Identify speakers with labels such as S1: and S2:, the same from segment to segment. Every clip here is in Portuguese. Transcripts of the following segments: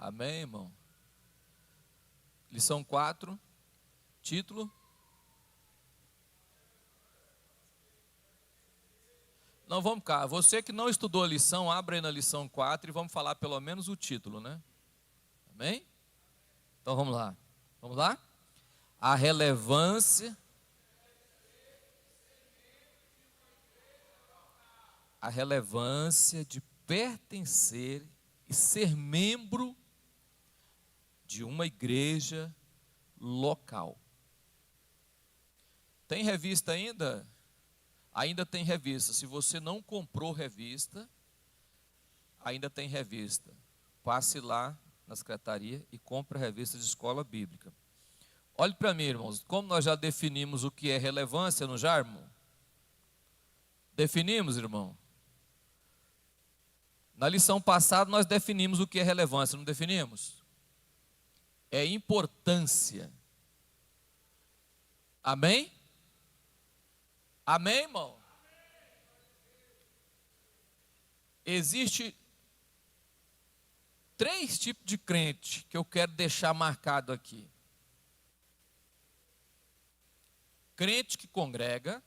S1: Amém, irmão? Lição 4, título. Não, vamos cá. Você que não estudou a lição, abre aí na lição 4 e vamos falar pelo menos o título, né? Amém? Então vamos lá. Vamos lá? A relevância. A relevância de pertencer e ser membro de uma igreja local. Tem revista ainda? Ainda tem revista. Se você não comprou revista, ainda tem revista. Passe lá na secretaria e compre a revista de escola bíblica. Olhe para mim, irmãos. Como nós já definimos o que é relevância, não já, irmão? Definimos, irmão? Na lição passada nós definimos o que é relevância, não definimos? É importância. Amém? Amém, irmão? Existe 3 tipos de crente que eu quero deixar marcado aqui. Crente que congrega.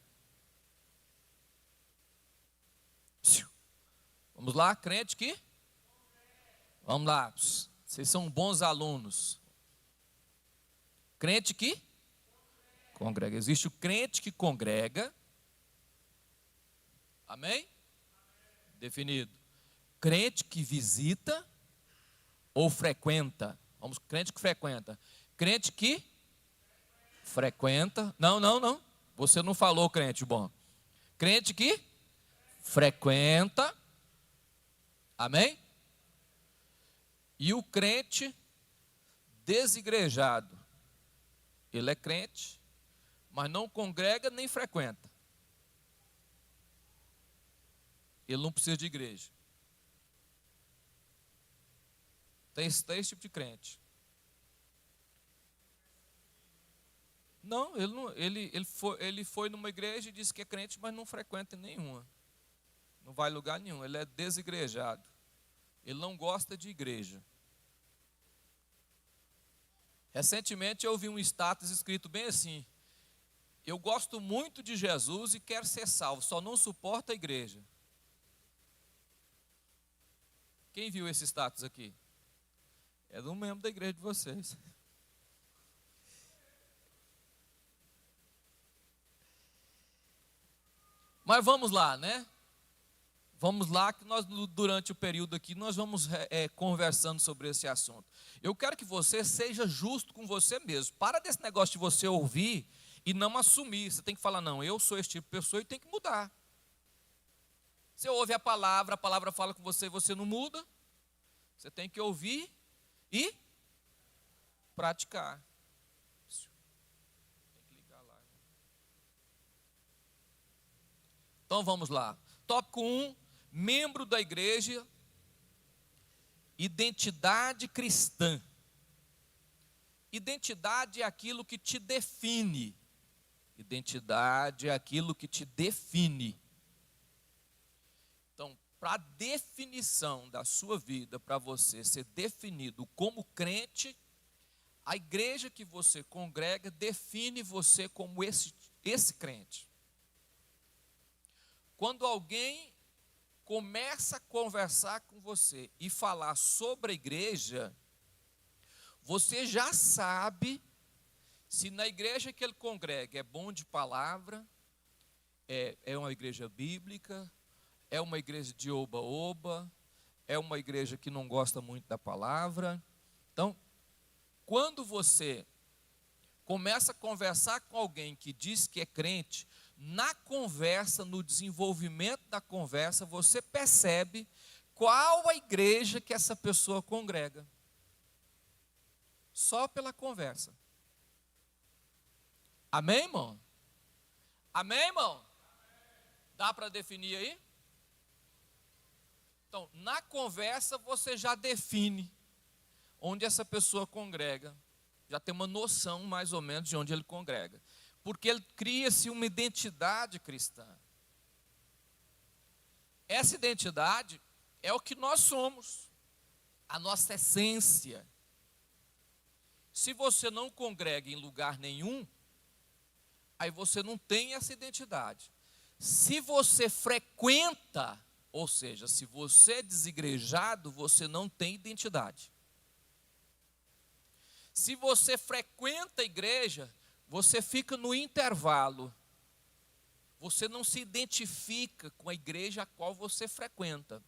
S1: Vamos lá, crente que? Vamos lá, vocês são bons alunos. Crente que? Congrega. Existe o crente que congrega. Amém? Definido. Crente que visita ou frequenta. Vamos, crente que frequenta. Crente que frequenta. Não. Você não falou crente bom. Crente que frequenta. Amém? E o crente desigrejado. Ele é crente, mas não congrega nem frequenta. Ele não precisa de igreja. Tem esse tipo de crente. Não, ele foi numa igreja e disse que é crente, mas não frequenta nenhuma. Não vai em lugar nenhum, ele é desigrejado. Ele não gosta de igreja. Recentemente eu ouvi um status escrito bem assim: eu gosto muito de Jesus e quero ser salvo, só não suporto a igreja. Quem viu esse status aqui? É de um membro da igreja de vocês. Mas vamos lá, né? Vamos lá, que nós, durante o período aqui, nós vamos conversando sobre esse assunto. Eu quero que você seja justo com você mesmo. Para desse negócio de você ouvir e não assumir. Você tem que falar, não, eu sou esse tipo de pessoa e tem que mudar. Você ouve a palavra fala com você e você não muda. Você tem que ouvir e praticar. Tem que ligar lá. Então vamos lá. Tópico 1, membro da igreja, identidade cristã. Identidade é aquilo que te define. Identidade é aquilo que te define. Então, para a definição da sua vida, para você ser definido como crente, a igreja que você congrega define você como esse crente. Quando alguém começa a conversar com você e falar sobre a igreja, você já sabe se na igreja que ele congrega é bom de palavra, é uma igreja bíblica, é uma igreja de oba-oba, é uma igreja que não gosta muito da palavra. Então, quando você começa a conversar com alguém que diz que é crente, na conversa, no desenvolvimento da conversa, você percebe qual a igreja que essa pessoa congrega. Só pela conversa. Amém, irmão? Amém, irmão? Dá para definir aí? Então, na conversa você já define onde essa pessoa congrega. Já tem uma noção mais ou menos de onde ele congrega. Porque ele cria-se uma identidade cristã. Essa identidade é o que nós somos. a nossa essência. Se você não congrega em lugar nenhum, aí você não tem essa identidade. Se você frequenta, ou seja, se você é desigrejado, você não tem identidade. Se você frequenta a igreja, você fica no intervalo. Você não se identifica com a igreja a qual você frequenta.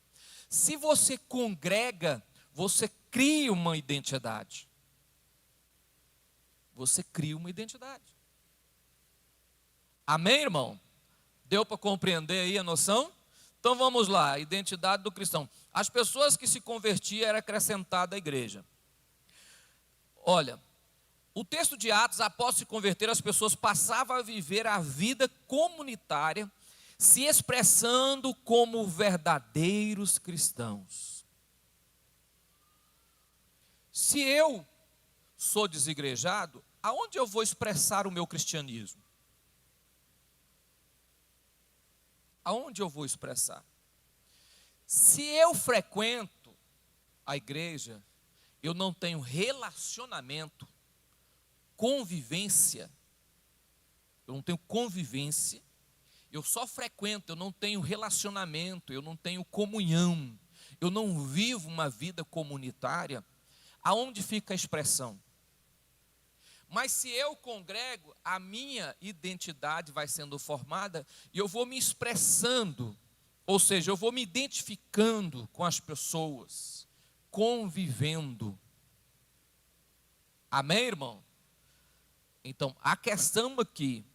S1: Se você congrega, você cria uma identidade. Você cria uma identidade. Amém, irmão? Deu para compreender aí a noção? Então vamos lá, a identidade do cristão. As pessoas que se convertiam eram acrescentadas à igreja. Olha, o texto de Atos, após se converter, as pessoas passavam a viver a vida comunitária, se expressando como verdadeiros cristãos. Se eu sou desigrejado, aonde eu vou expressar o meu cristianismo? Aonde eu vou expressar? Se eu frequento a igreja, eu não tenho relacionamento, convivência, eu não tenho convivência, eu só frequento, eu não tenho relacionamento, eu não tenho comunhão, eu não vivo uma vida comunitária, aonde fica a expressão? Mas se eu congrego, a minha identidade vai sendo formada e eu vou me expressando, ou seja, eu vou me identificando com as pessoas, convivendo. Amém, irmão? Então, a questão aqui,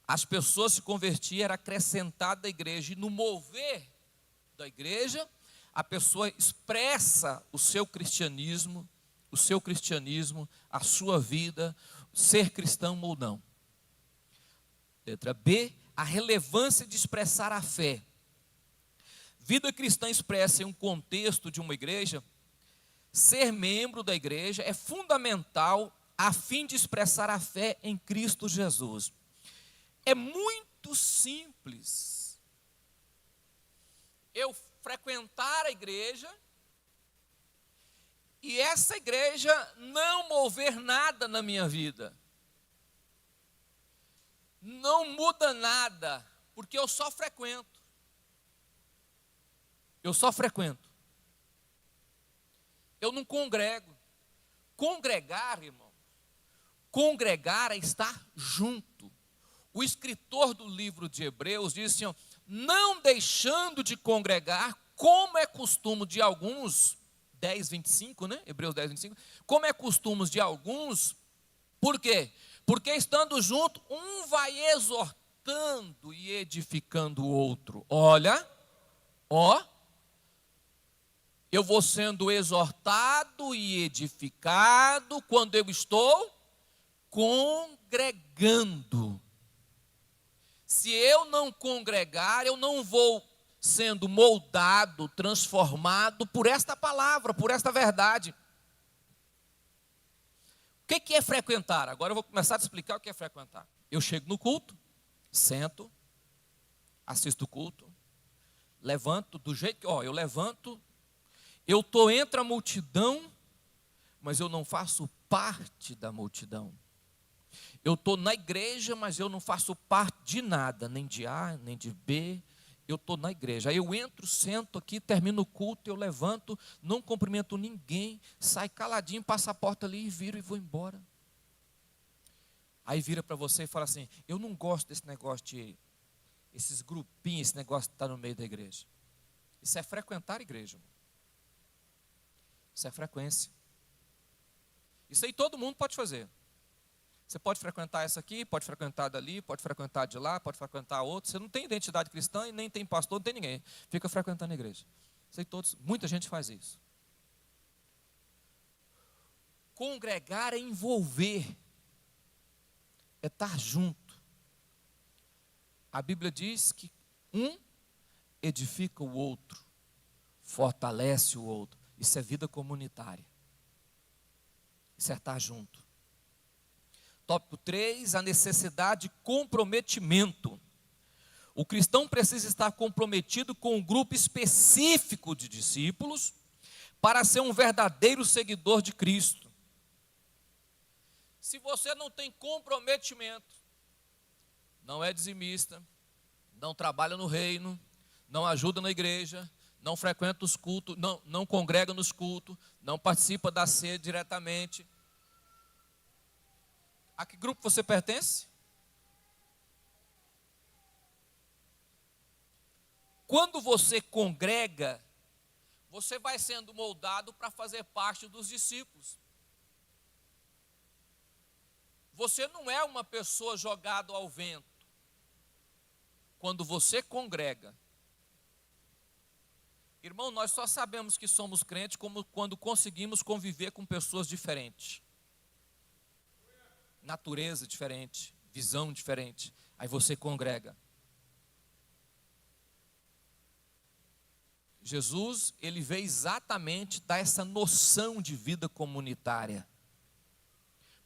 S1: as pessoas se convertiam, era acrescentada à igreja, e no mover da igreja, a pessoa expressa o seu cristianismo, a sua vida, ser cristão ou não. Letra B, a relevância de expressar a fé. Vida cristã expressa em um contexto de uma igreja, ser membro da igreja é fundamental a fim de expressar a fé em Cristo Jesus. É muito simples eu frequentar a igreja e essa igreja não mover nada na minha vida. Não muda nada, porque eu só frequento. Eu só frequento. Eu não congrego. Congregar, irmão, congregar é estar junto. O escritor do livro de Hebreus diz assim, ó, não deixando de congregar, como é costume de alguns, 10, 25, né? Hebreus 10, 25. Como é costume de alguns, por quê? Porque estando junto, um vai exortando e edificando o outro. Olha, eu vou sendo exortado e edificado quando eu estou congregando. Se eu não congregar, eu não vou sendo moldado, transformado por esta palavra, por esta verdade. O que é frequentar? Agora eu vou começar a te explicar o que é frequentar. Eu chego no culto, sento, assisto o culto, levanto do jeito que, eu levanto, eu estou entre a multidão, mas eu não faço parte da multidão. Eu estou na igreja, mas eu não faço parte de nada, nem de A, nem de B. Eu estou na igreja. Aí eu entro, sento aqui, termino o culto, eu levanto, não cumprimento ninguém, saio caladinho, passo a porta ali e viro e vou embora. Aí vira para você e fala assim, eu não gosto desse negócio de, esses grupinhos, esse negócio de estar no meio da igreja. Isso é frequentar a igreja. Isso é frequência. Isso aí todo mundo pode fazer. Você pode frequentar essa aqui, pode frequentar dali, pode frequentar de lá, pode frequentar outro. Você não tem identidade cristã e nem tem pastor, não tem ninguém. Fica frequentando a igreja. Isso aí todos, muita gente faz isso. Congregar é envolver, é estar junto. A Bíblia diz que um edifica o outro, fortalece o outro. Isso é vida comunitária. Isso é estar junto. Tópico 3, a necessidade de comprometimento. O cristão precisa estar comprometido com um grupo específico de discípulos para ser um verdadeiro seguidor de Cristo. Se você não tem comprometimento, não é dizimista, não trabalha no reino, não ajuda na igreja, não frequenta os cultos, não congrega nos cultos, não participa da ceia diretamente, a que grupo você pertence? Quando você congrega, você vai sendo moldado para fazer parte dos discípulos. Você não é uma pessoa jogada ao vento. Quando você congrega. Irmão, nós só sabemos que somos crentes quando conseguimos conviver com pessoas diferentes. Natureza diferente, visão diferente. Aí você congrega. Jesus, ele veio exatamente dar essa noção de vida comunitária.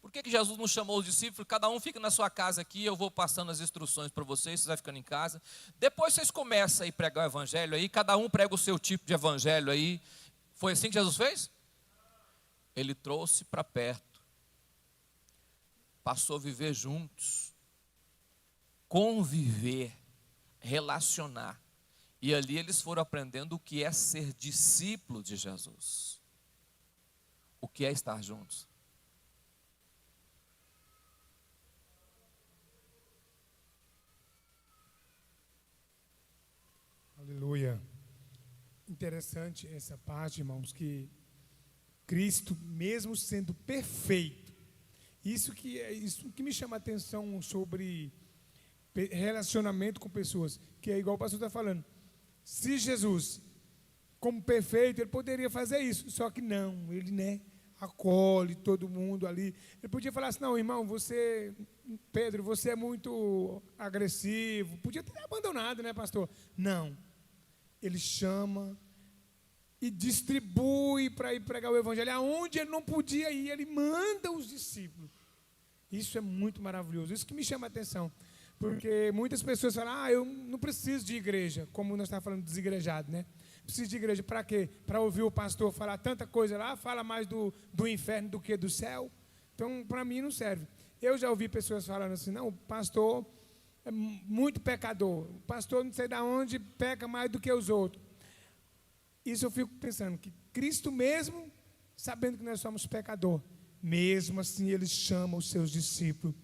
S1: Por que Jesus não chamou os discípulos? Cada um fica na sua casa aqui, eu vou passando as instruções para vocês, vocês vão ficando em casa. Depois vocês começam a pregar o evangelho aí, cada um prega o seu tipo de evangelho aí. Foi assim que Jesus fez? Ele trouxe para perto. Passou a viver juntos. Conviver, relacionar. E ali eles foram aprendendo o que é ser discípulo de Jesus. O que é estar juntos.
S2: Aleluia. Interessante essa parte, irmãos, que Cristo, mesmo sendo perfeito, isso que me chama a atenção sobre relacionamento com pessoas, que é igual o pastor está falando. Se Jesus, como perfeito, ele poderia fazer isso, só que não, ele, acolhe todo mundo ali. Ele podia falar assim: não, irmão, Pedro, você é muito agressivo. Podia ter abandonado, pastor? Não. Ele chama e distribui para ir pregar o evangelho. Aonde ele não podia ir, ele manda os discípulos. Isso é muito maravilhoso. Isso que me chama a atenção. Porque muitas pessoas falam: eu não preciso de igreja. Como nós estávamos falando, desigrejado, Preciso de igreja para quê? Para ouvir o pastor falar tanta coisa lá, fala mais do inferno do que do céu. Então, para mim, não serve. Eu já ouvi pessoas falando assim: não, o pastor é muito pecador. O pastor não sei de onde peca mais do que os outros. Isso eu fico pensando, que Cristo mesmo, sabendo que nós somos pecador, mesmo assim ele chama os seus discípulos.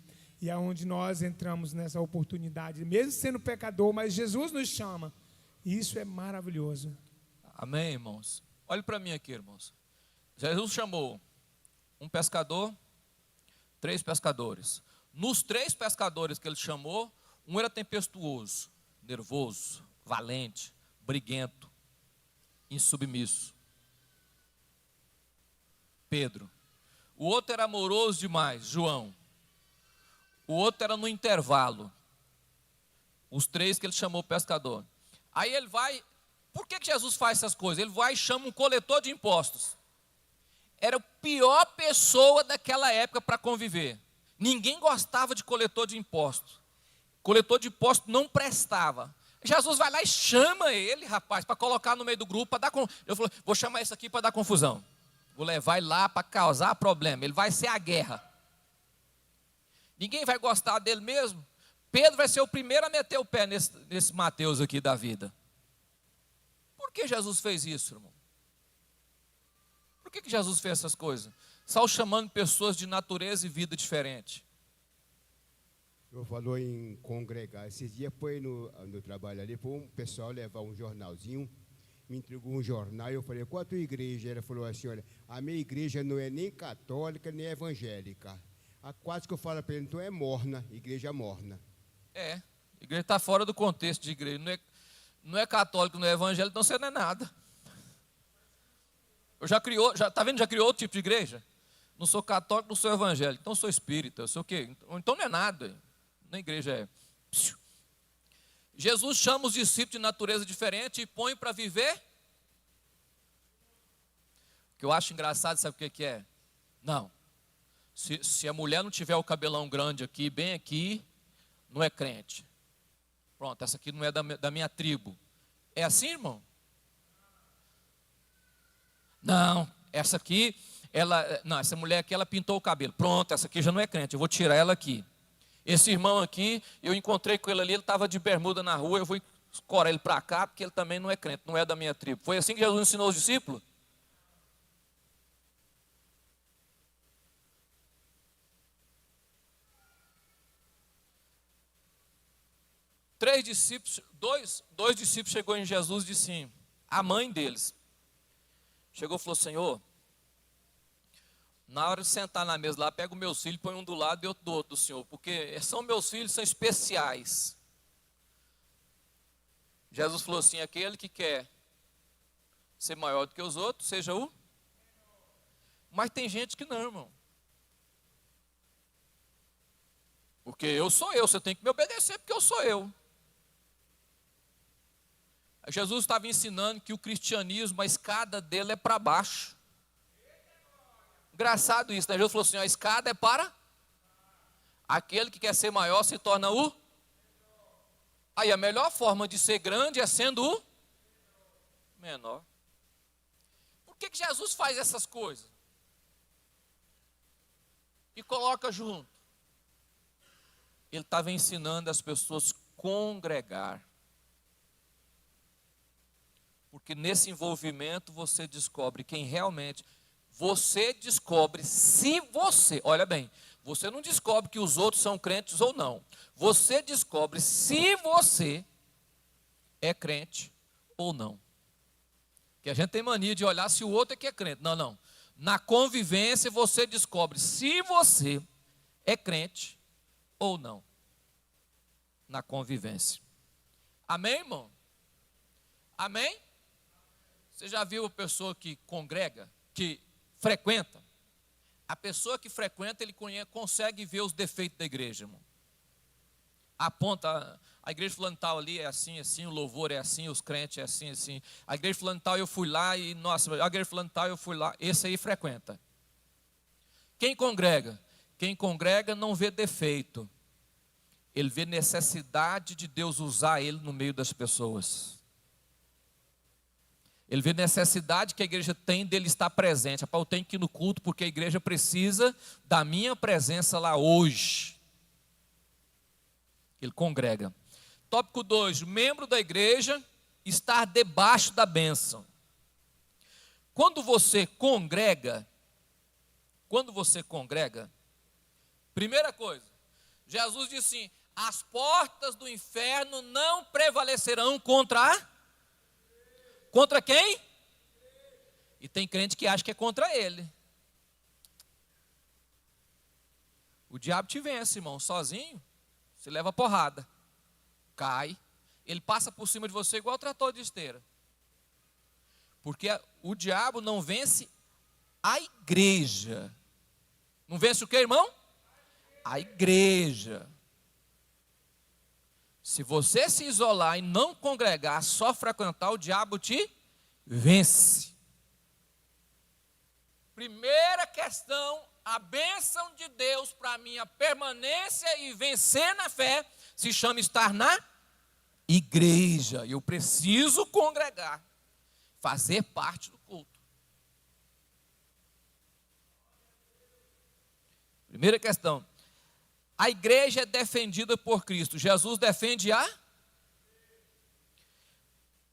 S2: E é onde nós entramos nessa oportunidade, mesmo sendo pecador, mas Jesus nos chama. E isso é maravilhoso.
S1: Amém, irmãos? Olhe para mim aqui, irmãos. Jesus chamou um pescador, 3 pescadores. Nos 3 pescadores que ele chamou, um era tempestuoso, nervoso, valente, briguento, insubmisso. Pedro. O outro era amoroso demais, João. O outro era no intervalo. Os 3 que ele chamou pescador. Aí ele vai. Por que Jesus faz essas coisas? Ele vai e chama um coletor de impostos. Era a pior pessoa daquela época para conviver. Ninguém gostava de coletor de impostos. Coletor de impostos não prestava. Jesus vai lá e chama ele, rapaz, para colocar no meio do grupo. Eu falei: vou chamar esse aqui para dar confusão. Vou levar ele lá para causar problema. Ele vai ser a guerra. Ninguém vai gostar dele mesmo. Pedro vai ser o primeiro a meter o pé nesse Mateus aqui da vida. Por que Jesus fez isso, irmão? Por que Jesus fez essas coisas? Só chamando pessoas de natureza e vida diferente.
S3: Eu falou em congregar. Esses dias foi no trabalho ali, foi um pessoal levar um jornalzinho, me entregou um jornal, eu falei: qual a tua igreja? Ela falou assim: olha, a minha igreja não é nem católica, nem evangélica. Quase que eu falo para ele: então é morna, igreja morna.
S1: A igreja está fora do contexto de igreja. Não é católico, não é evangélico, então você não é nada. Já criou outro tipo de igreja? Não sou católico, não sou evangélico, então sou espírita, eu sou o quê? Então não é nada. Na igreja é. Jesus chama os discípulos de natureza diferente e põe para viver. O que eu acho engraçado, sabe o que é? Não. Se a mulher não tiver o cabelão grande aqui, bem aqui, não é crente. Pronto, essa aqui não é da minha tribo. É assim, irmão? Não, essa aqui, essa mulher aqui, ela pintou o cabelo. Pronto, essa aqui já não é crente, eu vou tirar ela aqui. Esse irmão aqui, eu encontrei com ele ali, ele estava de bermuda na rua, eu vou escorar ele para cá, porque ele também não é crente, não é da minha tribo. Foi assim que Jesus ensinou os discípulos? Dois discípulos chegou em Jesus e disse assim, a mãe deles, chegou e falou, Senhor, na hora de sentar na mesa lá, pega os meus filhos, põe um do lado e outro do outro do Senhor, porque são meus filhos, são especiais. Jesus falou assim, aquele que quer ser maior do que os outros, seja o... Mas tem gente que não, irmão. Porque eu sou eu, você tem que me obedecer porque eu sou eu. Jesus estava ensinando que o cristianismo, a escada dele é para baixo. Engraçado isso, né? Jesus falou assim, a escada é para... Aquele que quer ser maior se torna o... Aí a melhor forma de ser grande é sendo o... menor. Por que Jesus faz essas coisas? E coloca junto. Ele estava ensinando as pessoas a congregar. Porque nesse envolvimento você descobre quem realmente... Você descobre se você... Olha bem, você não descobre que os outros são crentes ou não. Você descobre se você é crente ou não. Que a gente tem mania de olhar se o outro é que é crente. Não, não. Na convivência você descobre se você é crente ou não. Na convivência. Amém, irmão? Amém? Você já viu a pessoa que congrega, que frequenta? A pessoa que frequenta, ele consegue ver os defeitos da igreja, irmão. Aponta, a igreja fulano tal ali é assim, assim, o louvor é assim, os crentes é assim, assim. A igreja fulano tal eu fui lá e, nossa, a igreja fulano tal eu fui lá. Esse aí frequenta. Quem congrega? Quem congrega não vê defeito. Ele vê necessidade de Deus usar ele no meio das pessoas. Ele vê necessidade que a igreja tem dele estar presente. Rapaz, eu tenho que ir no culto porque a igreja precisa da minha presença lá hoje. Ele congrega. Tópico 2, membro da igreja estar debaixo da bênção. Quando você congrega, primeira coisa, Jesus disse assim, as portas do inferno não prevalecerão contra quem? E tem crente que acha que é contra ele. O diabo te vence, irmão, sozinho, você leva porrada, cai, ele passa por cima de você igual trator de esteira. Porque o diabo não vence a igreja. Não vence o que, irmão? A igreja. Se você se isolar e não congregar, só frequentar, o diabo te vence. Primeira questão, a bênção de Deus para a minha permanência e vencer na fé, se chama estar na igreja. Eu preciso congregar, fazer parte do culto. Primeira questão. A igreja é defendida por Cristo. Jesus defende a...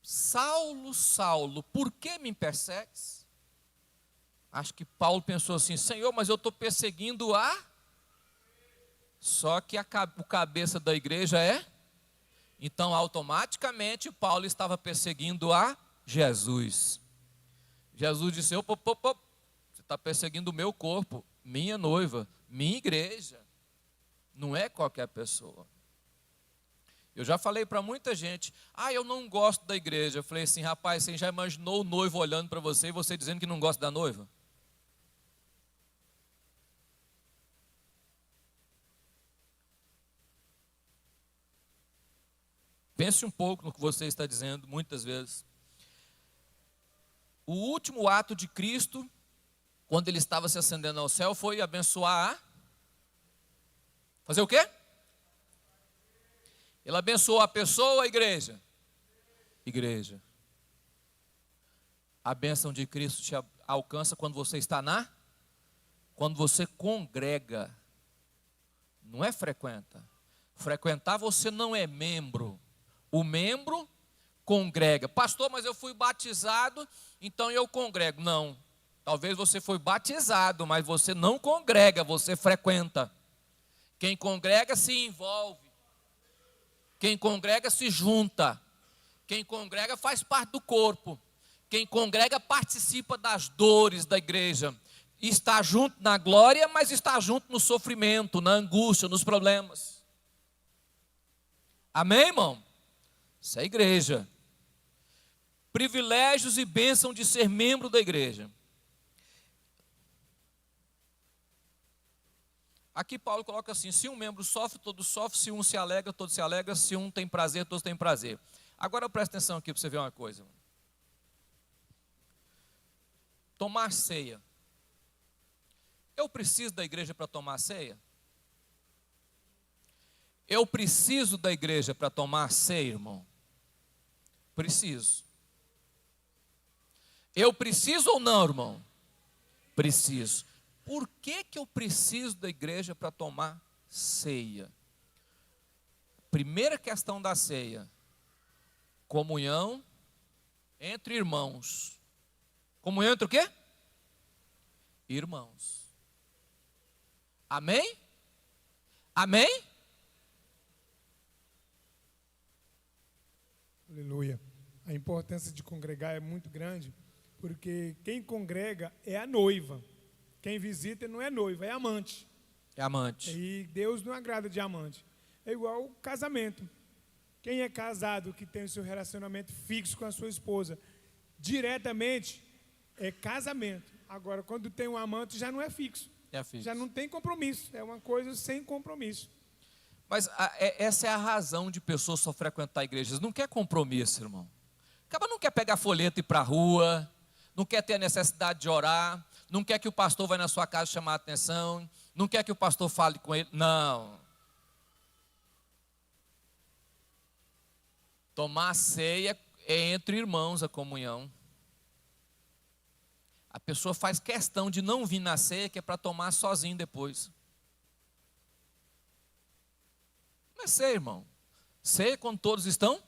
S1: Saulo, Saulo, por que me persegues? Acho que Paulo pensou assim, Senhor, mas eu estou perseguindo a... Só que o cabeça da igreja é... Então, automaticamente, Paulo estava perseguindo a Jesus. Jesus disse, você está perseguindo o meu corpo, minha noiva, minha igreja. Não é qualquer pessoa. Eu já falei para muita gente, eu não gosto da igreja. Eu falei assim, rapaz, você já imaginou o noivo olhando para você e você dizendo que não gosta da noiva? Pense um pouco no que você está dizendo, muitas vezes. O último ato de Cristo, quando ele estava se ascendendo ao céu, foi abençoar a... Fazer o quê? Ele abençoou a pessoa ou a igreja? Igreja. A bênção de Cristo alcança quando você está quando você congrega. Não é frequenta. Frequentar você não é membro. O membro congrega. Pastor, mas eu fui batizado, então eu congrego. Não. Talvez você foi batizado, mas você não congrega, você frequenta. Quem congrega se envolve. Quem congrega se junta. Quem congrega faz parte do corpo. Quem congrega participa das dores da igreja. Está junto na glória, mas está junto no sofrimento, na angústia, nos problemas. Amém, irmão? Isso é igreja. Privilégios e bênção de ser membro da igreja. Aqui Paulo coloca assim: se um membro sofre, todos sofrem; se um se alegra, todos se alegram; se um tem prazer, todos têm prazer. Agora presta atenção aqui para você ver uma coisa. Tomar ceia. Eu preciso da igreja para tomar ceia? Eu preciso da igreja para tomar ceia, irmão? Preciso. Eu preciso ou não, irmão? Preciso. Por que eu preciso da igreja para tomar ceia? Primeira questão da ceia: comunhão entre irmãos. Comunhão entre o quê? Irmãos. Amém? Amém?
S2: Aleluia. A importância de congregar é muito grande, porque quem congrega é a noiva. Quem visita não é noiva, é amante.
S1: É amante.
S2: E Deus não agrada de amante. É igual o casamento. Quem é casado, que tem o seu relacionamento fixo com a sua esposa, diretamente, é casamento. Agora, quando tem um amante, já não é fixo.
S1: É fixo.
S2: Já não tem compromisso. É uma coisa sem compromisso.
S1: Mas essa é a razão de pessoas só frequentar igrejas. Não quer compromisso, irmão. Acaba não quer pegar folheto e ir para a rua, não quer ter a necessidade de orar, não quer que o pastor vá na sua casa chamar a atenção, não quer que o pastor fale com ele. Não. Tomar ceia é entre irmãos a comunhão. A pessoa faz questão de não vir na ceia, que é para tomar sozinho depois. Não é ceia, irmão. Ceia quando todos estão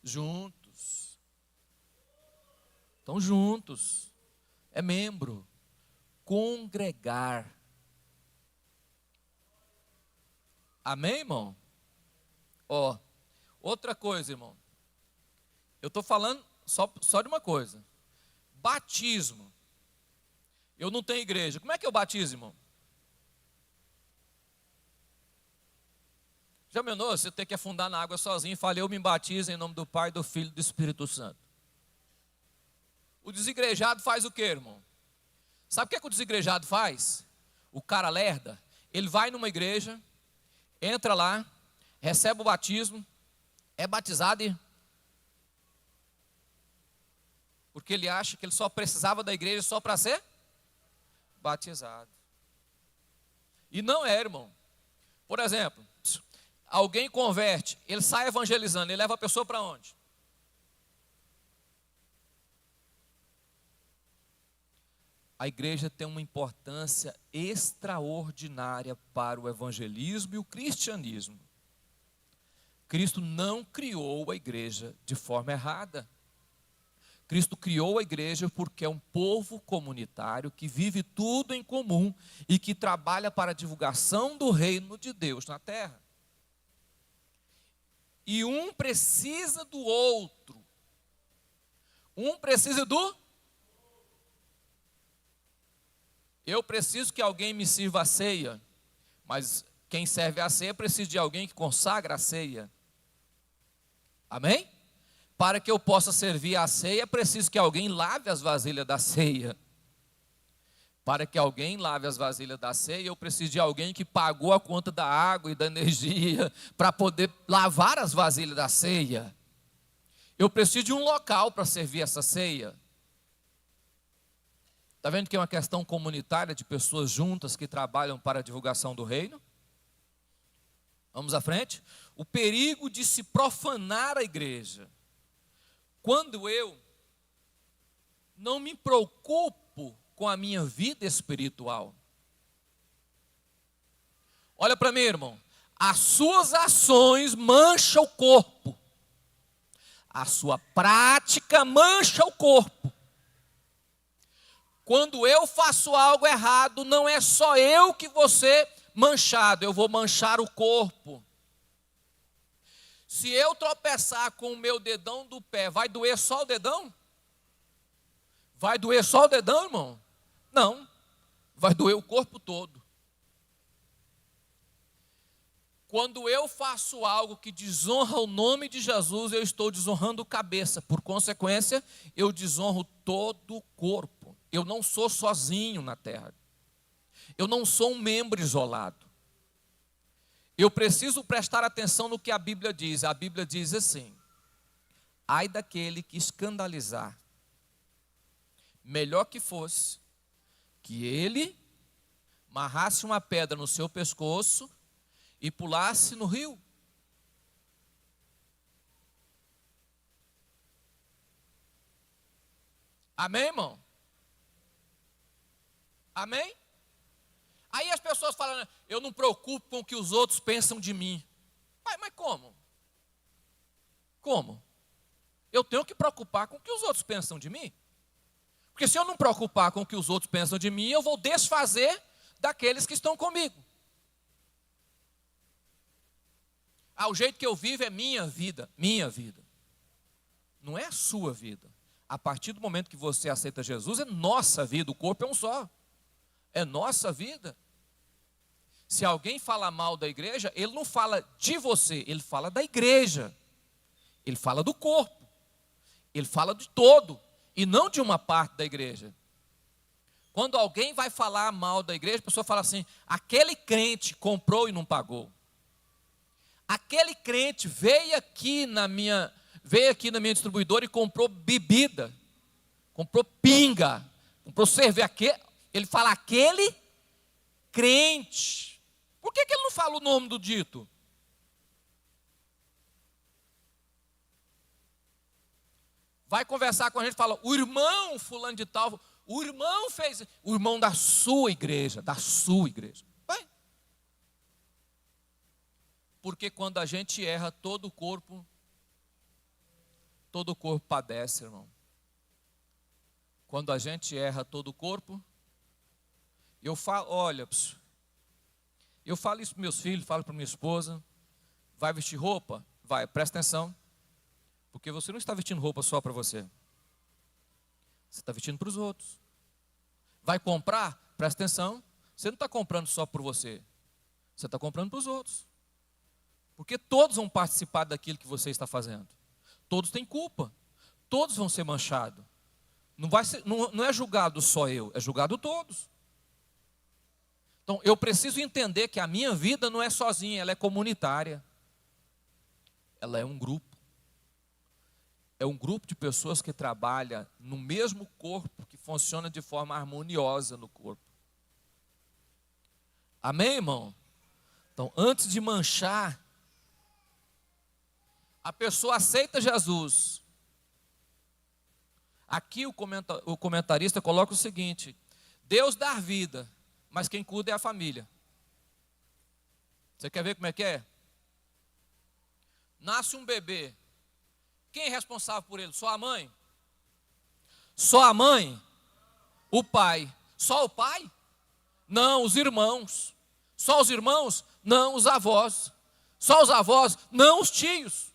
S1: juntos. Estão juntos. É membro. Congregar. Amém, irmão? Ó, outra coisa, irmão. Eu estou falando só de uma coisa. Batismo. Eu não tenho igreja. Como é que eu batizo, irmão? Já imaginou você ter que afundar na água sozinho e falar: eu me batizo em nome do Pai, do Filho e do Espírito Santo? O desigrejado faz o quê, irmão? Sabe o que o desigrejado faz? O cara lerda, ele vai numa igreja, entra lá, recebe o batismo, é batizado porque ele acha que ele só precisava da igreja só para ser batizado. E não é, irmão. Por exemplo, alguém converte, ele sai evangelizando, ele leva a pessoa para onde? A igreja tem uma importância extraordinária para o evangelismo e o cristianismo. Cristo não criou a igreja de forma errada. Cristo criou a igreja porque é um povo comunitário que vive tudo em comum e que trabalha para a divulgação do reino de Deus na terra. E um precisa do outro. Um precisa do... Eu preciso que alguém me sirva a ceia, mas quem serve a ceia precisa de alguém que consagra a ceia. Amém? Para que eu possa servir a ceia, preciso que alguém lave as vasilhas da ceia. Para que alguém lave as vasilhas da ceia, eu preciso de alguém que pagou a conta da água e da energia para poder lavar as vasilhas da ceia. Eu preciso de um local para servir essa ceia. Está vendo que é uma questão comunitária de pessoas juntas que trabalham para a divulgação do reino? Vamos à frente. O perigo de se profanar a igreja. Quando eu não me preocupo com a minha vida espiritual. Olha para mim, irmão. As suas ações mancham o corpo. A sua prática mancha o corpo. Quando eu faço algo errado, não é só eu que vou ser manchado, eu vou manchar o corpo. Se eu tropeçar com o meu dedão do pé, vai doer só o dedão? Vai doer só o dedão, irmão? Não, vai doer o corpo todo. Quando eu faço algo que desonra o nome de Jesus, eu estou desonrando a cabeça. Por consequência, eu desonro todo o corpo. Eu não sou sozinho na terra. Eu não sou um membro isolado. Eu preciso prestar atenção no que a Bíblia diz. A Bíblia diz assim: ai daquele que escandalizar. Melhor que fosse que ele amarrasse uma pedra no seu pescoço e pulasse no rio. Amém, irmão? Amém? Aí as pessoas falam, eu não preocupo com o que os outros pensam de mim. Mas como? Como? Eu tenho que preocupar com o que os outros pensam de mim? Porque se eu não preocupar com o que os outros pensam de mim, eu vou desfazer daqueles que estão comigo. O jeito que eu vivo é minha vida, minha vida. Não é a sua vida. A partir do momento que você aceita Jesus, é nossa vida, o corpo é um só. É nossa vida. Se alguém fala mal da igreja, ele não fala de você, ele fala da igreja. Ele fala do corpo. Ele fala de todo, e não de uma parte da igreja. Quando alguém vai falar mal da igreja, a pessoa fala assim, aquele crente comprou e não pagou. Aquele crente veio aqui na minha distribuidora e comprou bebida, comprou pinga, comprou cerveja. Ele fala aquele crente. Por que ele não fala o nome do dito? Vai conversar com a gente e fala, o irmão fulano de tal, o irmão fez, o irmão da sua igreja, Vai. Porque quando a gente erra, todo o corpo padece, irmão. Quando a gente erra todo o corpo, eu falo isso para meus filhos, falo para minha esposa, vai vestir roupa? Vai, presta atenção, porque você não está vestindo roupa só para você, você está vestindo para os outros. Vai comprar? Presta atenção, você não está comprando só por você, você está comprando para os outros. Porque todos vão participar daquilo que você está fazendo. Todos têm culpa. Todos vão ser manchados. Não é julgado só eu, é julgado todos. Então, eu preciso entender que a minha vida não é sozinha, ela é comunitária. Ela é um grupo. É um grupo de pessoas que trabalham no mesmo corpo, que funciona de forma harmoniosa no corpo. Amém, irmão? Então, antes de manchar, a pessoa aceita Jesus. Aqui o comentarista coloca o seguinte: Deus dá vida, mas quem cuida é a família. Você quer ver como é que é? Nasce um bebê. Quem é responsável por ele? Só a mãe? Só a mãe? O pai? Só o pai? Não, os irmãos. Só os irmãos? Não, os avós. Só os avós? Não, os tios.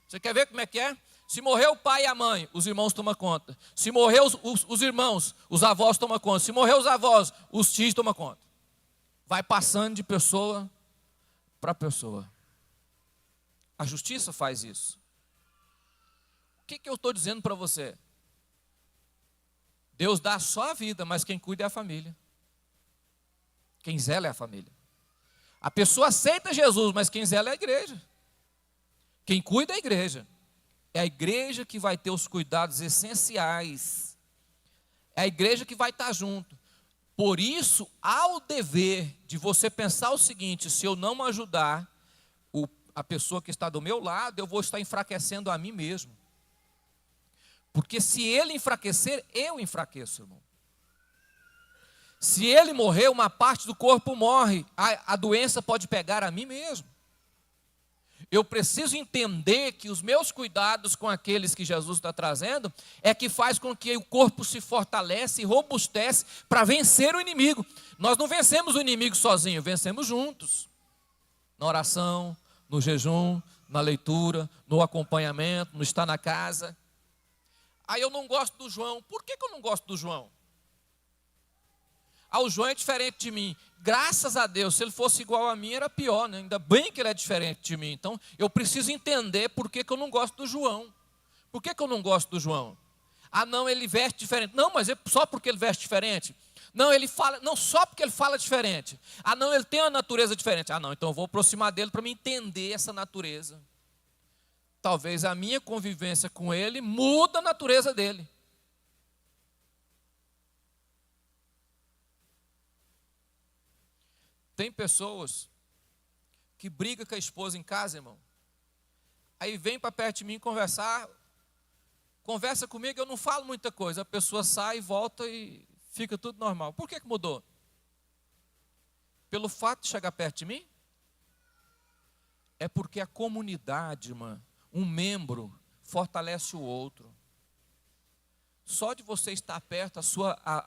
S1: Você quer ver como é que é? Se morrer o pai e a mãe, os irmãos tomam conta. Se morrer os irmãos, os avós tomam conta. Se morrer os avós, os tios tomam conta. Vai passando de pessoa para pessoa. A justiça faz isso. O que eu estou dizendo para você? Deus dá só a vida, mas quem cuida é a família. Quem zela é a família. A pessoa aceita Jesus, mas quem zela é a igreja. Quem cuida é a igreja. É a igreja que vai ter os cuidados essenciais. É a igreja que vai estar junto. Por isso, há o dever de você pensar o seguinte: se eu não ajudar a pessoa que está do meu lado, eu vou estar enfraquecendo a mim mesmo. Porque se ele enfraquecer, eu enfraqueço, irmão. Se ele morrer, uma parte do corpo morre. A doença pode pegar a mim mesmo. Eu preciso entender que os meus cuidados com aqueles que Jesus está trazendo é que faz com que o corpo se fortalece e robustece para vencer o inimigo. Nós não vencemos o inimigo sozinho, vencemos juntos. Na oração, no jejum, na leitura, no acompanhamento, no estar na casa. Aí eu não gosto do João. Por que eu não gosto do João? O João é diferente de mim. Graças a Deus, se ele fosse igual a mim, era pior, né? Ainda bem que ele é diferente de mim. Então, eu preciso entender por que eu não gosto do João. Por que eu não gosto do João? Não, ele veste diferente. Não, mas é só porque ele veste diferente. Não, ele fala, não, só porque ele fala diferente. Não, ele tem uma natureza diferente. Não, então eu vou aproximar dele para me entender essa natureza. Talvez a minha convivência com ele muda a natureza dele. Tem pessoas que brigam com a esposa em casa, irmão. Aí vem para perto de mim conversar, conversa comigo, eu não falo muita coisa. A pessoa sai, volta e fica tudo normal. Por que mudou? Pelo fato de chegar perto de mim? É porque a comunidade, irmã, um membro fortalece o outro. Só de você estar perto, a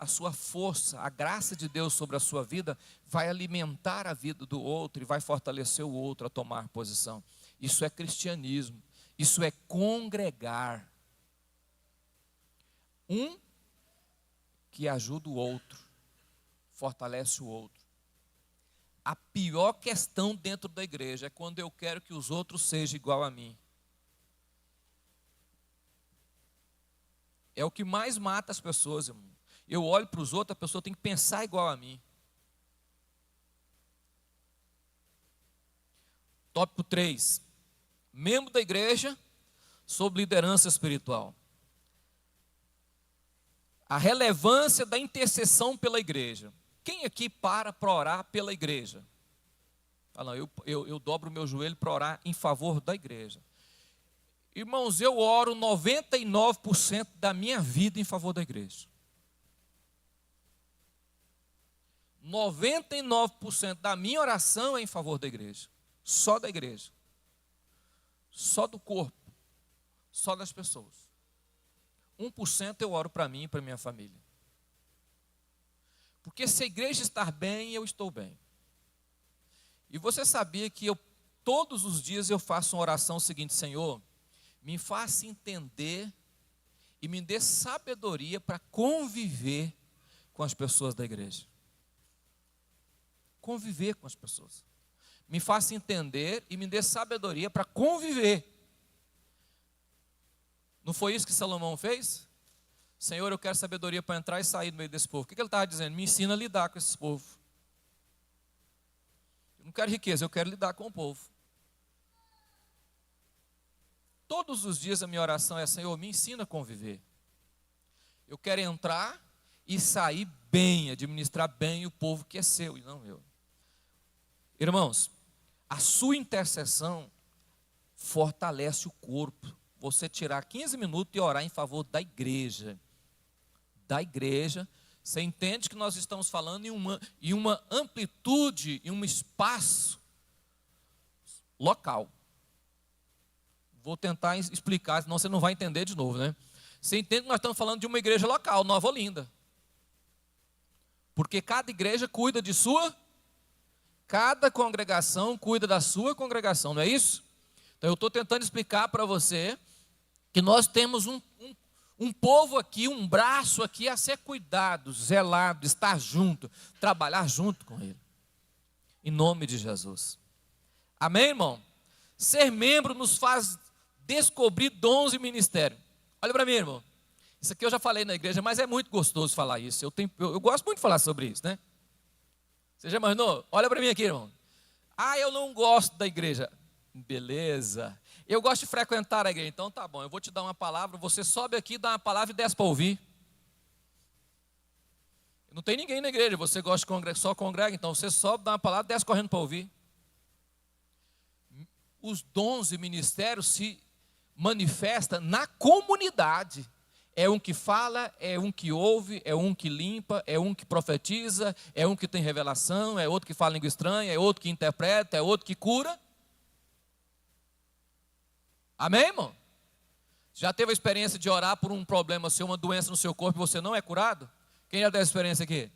S1: sua força, a graça de Deus sobre a sua vida, vai alimentar a vida do outro e vai fortalecer o outro a tomar posição. Isso é cristianismo, isso é congregar. Um que ajuda o outro, fortalece o outro. A pior questão dentro da igreja é quando eu quero que os outros sejam igual a mim. É o que mais mata as pessoas, irmão. Eu olho para os outros, a pessoa tem que pensar igual a mim. Tópico 3. Membro da igreja sob liderança espiritual. A relevância da intercessão pela igreja. Quem aqui para orar pela igreja? Eu dobro o meu joelho para orar em favor da igreja. Irmãos, eu oro 99% da minha vida em favor da igreja. 99% da minha oração é em favor da igreja. Só da igreja. Só do corpo. Só das pessoas. 1% eu oro para mim e para minha família. Porque se a igreja estar bem, eu estou bem. E você sabia que todos os dias eu faço uma oração seguinte: Senhor, me faça entender e me dê sabedoria para conviver com as pessoas da igreja. Conviver com as pessoas. Me faça entender e me dê sabedoria para conviver. Não foi isso que Salomão fez? Senhor, eu quero sabedoria para entrar e sair do meio desse povo. O que ele estava dizendo? Me ensina a lidar com esse povo. Eu não quero riqueza, eu quero lidar com o povo. Todos os dias a minha oração é: Senhor, me ensina a conviver. Eu quero entrar e sair bem, administrar bem o povo que é seu e não eu. Irmãos, a sua intercessão fortalece o corpo. Você tirar 15 minutos e orar em favor da igreja. Da igreja, você entende que nós estamos falando em uma amplitude, em um espaço local. Vou tentar explicar, senão você não vai entender de novo, né? Você entende que nós estamos falando de uma igreja local, Nova Olinda. Porque cada igreja cuida de sua, cada congregação cuida da sua congregação, não é isso? Então eu estou tentando explicar para você que nós temos um povo aqui, um braço aqui a ser cuidado, zelado, estar junto, trabalhar junto com ele. Em nome de Jesus. Amém, irmão? Ser membro nos faz descobrir dons e ministério. Olha para mim, irmão. Isso aqui eu já falei na igreja, mas é muito gostoso falar isso. Eu gosto muito de falar sobre isso, né? Você já imaginou? Olha para mim aqui, irmão. Eu não gosto da igreja. Beleza. Eu gosto de frequentar a igreja. Então tá bom, eu vou te dar uma palavra. Você sobe aqui, dá uma palavra e desce para ouvir. Não tem ninguém na igreja. Você gosta de congregar, só congrega. Então você sobe, dá uma palavra e desce correndo para ouvir. Os dons e ministérios se manifestam na comunidade. É um que fala, é um que ouve, é um que limpa, é um que profetiza, é um que tem revelação, é outro que fala língua estranha, é outro que interpreta, é outro que cura. Amém, irmão? Já teve a experiência de orar por um problema seu, uma doença no seu corpo e você não é curado? Quem já teve essa experiência aqui?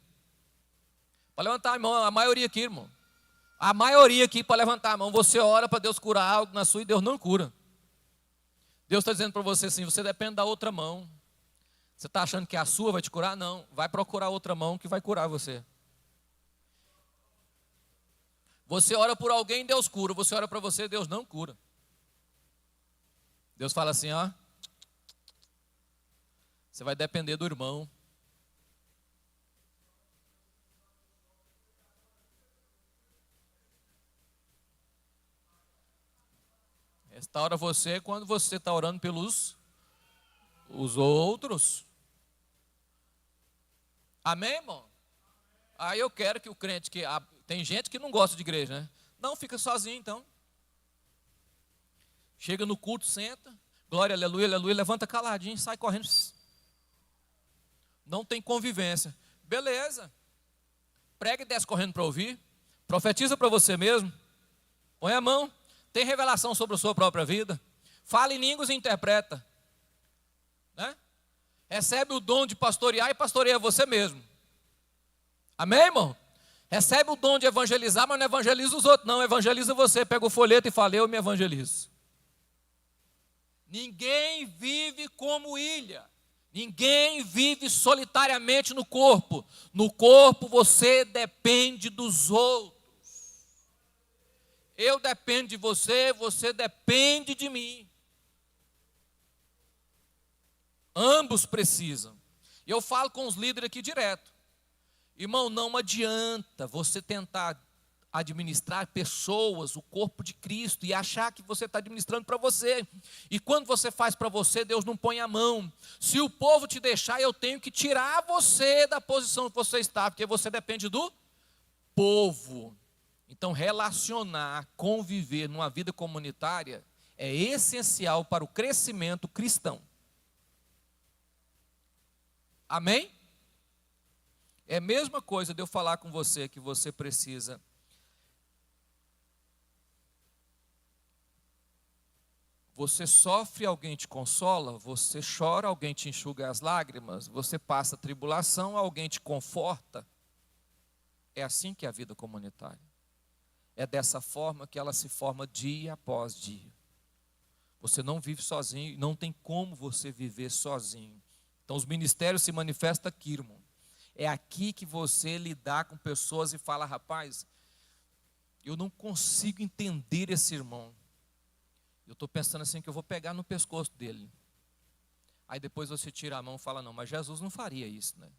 S1: Para levantar a mão, a maioria aqui, irmão. A maioria aqui para levantar a mão. Você ora para Deus curar algo na sua e Deus não cura. Deus está dizendo para você assim, você depende da outra mão. Você está achando que a sua vai te curar? Não. Vai procurar outra mão que vai curar você. Você ora por alguém, Deus cura. Você ora para você, Deus não cura. Deus fala assim, ó. Você vai depender do irmão. Restaura você quando você está orando pelos os outros. Amém, irmão? Aí eu quero que o crente, tem gente que não gosta de igreja, né? Não, fica sozinho então. Chega no culto, senta, glória, aleluia, aleluia, levanta caladinho, sai correndo. Não tem convivência. Beleza. Prega e desce correndo para ouvir. Profetiza para você mesmo. Põe a mão. Tem revelação sobre a sua própria vida. Fala em línguas e interpreta. Né? Recebe o dom de pastorear e pastoreia você mesmo. Amém, irmão? Recebe o dom de evangelizar, mas não evangeliza os outros. Não, evangeliza você. Pega o folheto e fala, eu me evangelizo. Ninguém vive como ilha. Ninguém vive solitariamente no corpo. No corpo você depende dos outros. Eu dependo de você, você depende de mim. Ambos precisam. E eu falo com os líderes aqui direto. Irmão, não adianta você tentar administrar pessoas, o corpo de Cristo, e achar que você está administrando para você. E quando você faz para você, Deus não põe a mão. Se o povo te deixar, eu tenho que tirar você da posição que você está, porque você depende do povo. Então, relacionar, conviver numa vida comunitária é essencial para o crescimento cristão. Amém? É a mesma coisa de eu falar com você que você precisa você sofre, alguém te consola, você chora, alguém te enxuga as lágrimas, você passa tribulação, alguém te conforta. É assim que é a vida comunitária. É dessa forma que ela se forma dia após dia. Você não vive sozinho, não tem como você viver sozinho. Então os ministérios se manifestam aqui, irmão. É aqui que você lidar com pessoas e fala, rapaz, eu não consigo entender esse irmão. Eu estou pensando assim que eu vou pegar no pescoço dele. Aí depois você tira a mão e fala, não, mas Jesus não faria isso, né?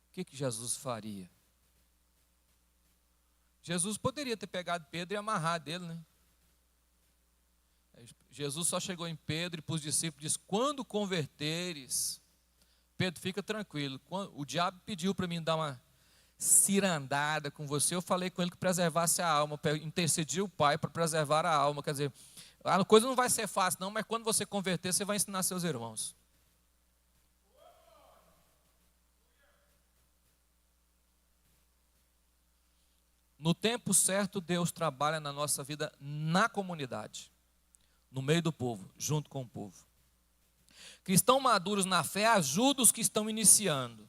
S1: O que Jesus faria? Jesus poderia ter pegado Pedro e amarrado ele, né? Jesus só chegou em Pedro e para os discípulos disse, quando converteres, Pedro, fica tranquilo. O diabo pediu para mim dar uma cirandada com você, eu falei com ele que preservasse a alma, intercedi o Pai para preservar a alma. Quer dizer, a coisa não vai ser fácil não, mas quando você converter, você vai ensinar seus irmãos. No tempo certo, Deus trabalha na nossa vida na comunidade, no meio do povo, junto com o povo. Cristãos maduros na fé ajudam os que estão iniciando.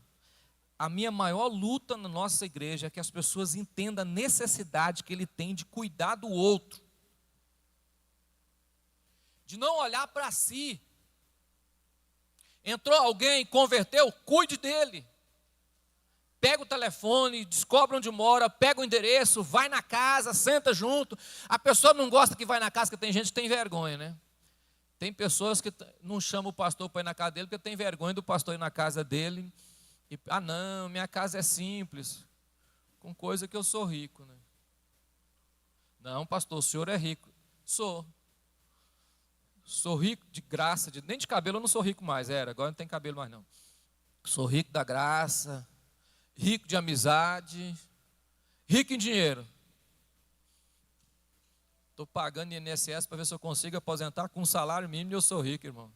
S1: A minha maior luta na nossa igreja é que as pessoas entendam a necessidade que ele tem de cuidar do outro. De não olhar para si. Entrou alguém, converteu, cuide dele. Pega o telefone, descobre onde mora, pega o endereço, vai na casa, senta junto. A pessoa não gosta que vai na casa, porque tem gente que tem vergonha, né? Tem pessoas que não chamam o pastor para ir na casa dele, porque tem vergonha do pastor ir na casa dele. E, não, minha casa é simples. Com coisa que eu sou rico, né? Não, pastor, o senhor é rico. Sou. Sou rico de graça, nem de cabelo eu não sou rico mais, agora não tem cabelo mais não. Sou rico da graça, rico de amizade, rico em dinheiro. Estou pagando INSS para ver se eu consigo aposentar com um salário mínimo e eu sou rico, irmão.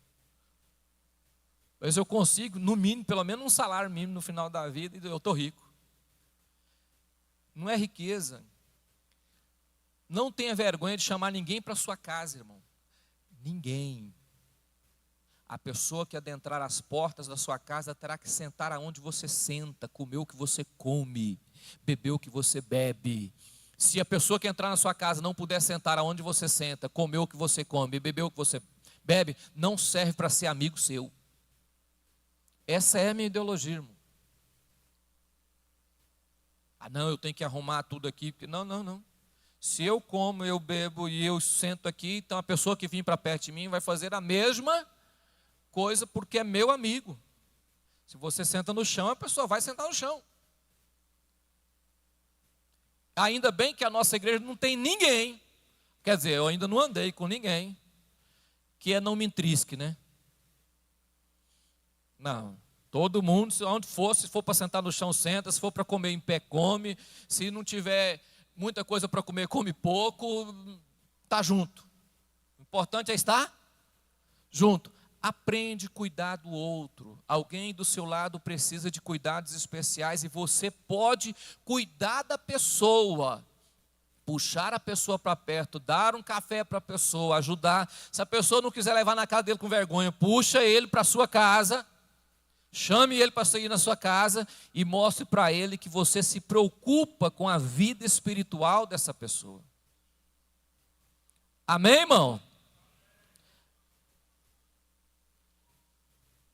S1: Mas eu consigo, no mínimo, pelo menos um salário mínimo no final da vida, e eu estou rico. Não é riqueza. Não tenha vergonha de chamar ninguém para sua casa, irmão. Ninguém. A pessoa que adentrar as portas da sua casa terá que sentar aonde você senta, comer o que você come, beber o que você bebe. Se a pessoa que entrar na sua casa não puder sentar aonde você senta, comer o que você come, beber o que você bebe, não serve para ser amigo seu. Essa é a minha ideologia, irmão. Ah, não, eu tenho que arrumar tudo aqui. Não. Se eu como, eu bebo e eu sento aqui, então a pessoa que vir para perto de mim vai fazer a mesma coisa porque é meu amigo. Se você senta no chão, a pessoa vai sentar no chão. Ainda bem que a nossa igreja não tem ninguém, quer dizer, eu ainda não andei com ninguém, que não me entrisque, né? Não, todo mundo, onde for, se for para sentar no chão, senta, se for para comer em pé, come, se não tiver muita coisa para comer, come pouco, está junto. O importante é estar junto. Aprende a cuidar do outro. Alguém do seu lado precisa de cuidados especiais e você pode cuidar da pessoa. Puxar a pessoa para perto, dar um café para a pessoa, ajudar. Se a pessoa não quiser levar na casa dele com vergonha, puxa ele para a sua casa, chame ele para sair na sua casa e mostre para ele que você se preocupa com a vida espiritual dessa pessoa. Amém, irmão?